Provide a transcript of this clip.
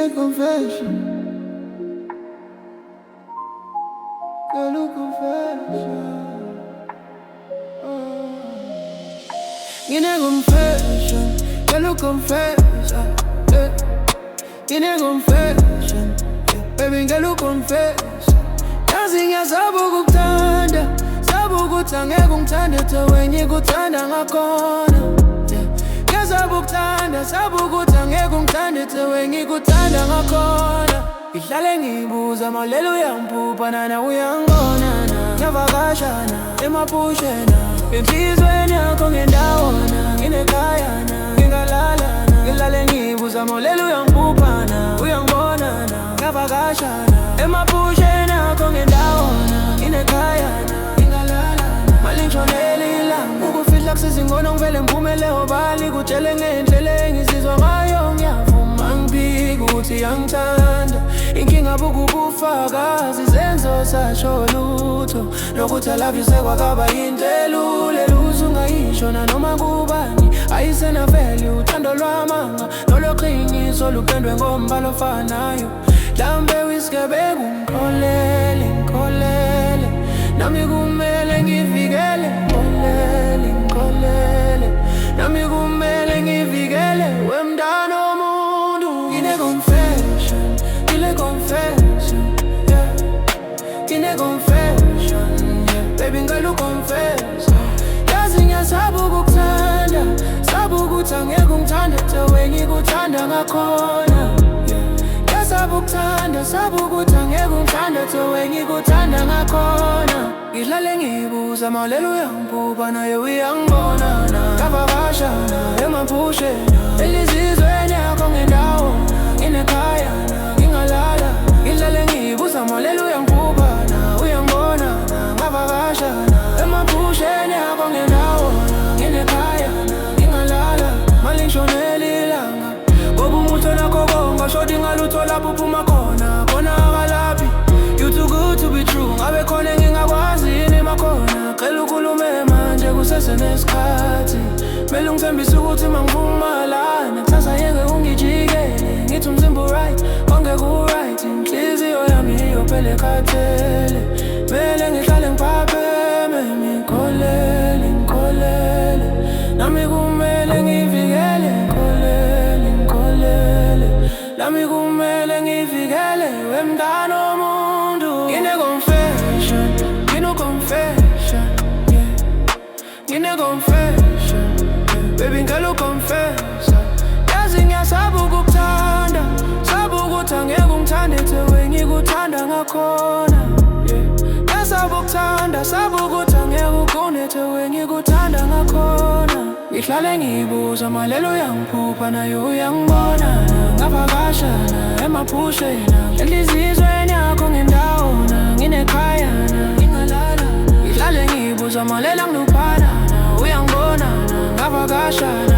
confession. Girl, who confession. In a confession. Girl, who confession. In a confession. Baby girl, who confession. Dancing ya sabu kuktanda. Sabu kutange kumtanda tawenye kutanda ngakona. Sabu kutange kumtanda tawenye kutanda ngakona. Ihlale ngibuza malelo yampupana na uyangonana. Nyavakashana, emapushena. Impizweni yakho ngendawona. Nginekayana, ngingalalana. Ihlale ngibuza malelo yampupana. Uyangonana, nyavakashana. Emapushena yakho ngendawona. Nginekayana, ngingalalana. Malingshoneli ilanga. Ukufihla kusizingona ngivele ngiphume obali. Kutshele ngendlela engizizwa ngayo ngiyavuma ngibika ukuthi yangithanda. Inkinga bukubufakazi zenzo sasho lutho. Nokuthi I love you sekwakaba yintelule. Luze ungayishona noma kubani. Ayisena value uthando lwamanga. Noloqiniso lupendwe ngombala ofanayo. Mhlambe wisikebe ngikholele, ngikholele. Nami kumele ngivikele, ngikholele, ngikholele. Nami kumele ngivikele wemntwana womuntu. Ngine confession, ngine confession, yeah. Ngine confession, yeah. Baby girl uconfess. Yazi ngiyasabu kukuthanda. Sabu ukuthi angeke ungithande tawe ngikuthanda ngakhona. Sabu kuthanda, sabu ukuthi angeke ungithande tawe ngikuthanda ngakhona. Ngihlale ngibuza malelo uyangiphupa naye uyangibonana. Ngavakashana, emaphushena. Elizizweni yakho ngendawona. Nginekhayana, ngingalala. Ngihlale ngibuza malelo uyangiphupa na uyangibonana. Ngavakashana, emaphushena yakho ngendawona. Nginekhayana, ngingalala. Malingshoneli ilanga. Ngoba umuthi nakho konga shodi ngaluthola buphuma khona. Khona akalaphi. You too good to be true. Ngabe khona ngingakwazi yini makhona. Cela ukhulume manje kusese nesikhathi. Mele ungithembise ukuthi mangivuma lana. Kusasa yeke ungijikele. Ngithi umzimba right, konke ku-right. Inhliziyo yami iyophele khathele. Mele ngihlale ngiphapheme. Ngikholele, ngikholele. Nami kumele ngivikele. Ngikholele, ngikholele. Nami kumele ngivikele wemntwana womuntu. Ngine confession, ngine confession, yeah. Ngine confession, yeah. Baby girl uconfessa. Yazi ngiyasabu kukuthanda. Sabu ukuthi angeke ungithande tawe ngikuthanda ngakhona, yeah. Ngiyasabu kukuthanda. Sabu ukuthi angeke ungone tawe ngikuthanda ngakhona. Ngihlale ngibuza malelo uyangiphupha naye uyangibonana. Ngavakashana, emaphushena. Elizizweni yakho ngendawona. Nginekhayana, ngingalala. Ngihlale ngibuza malelo angiluphala. Uyangibonana, ngavakashana.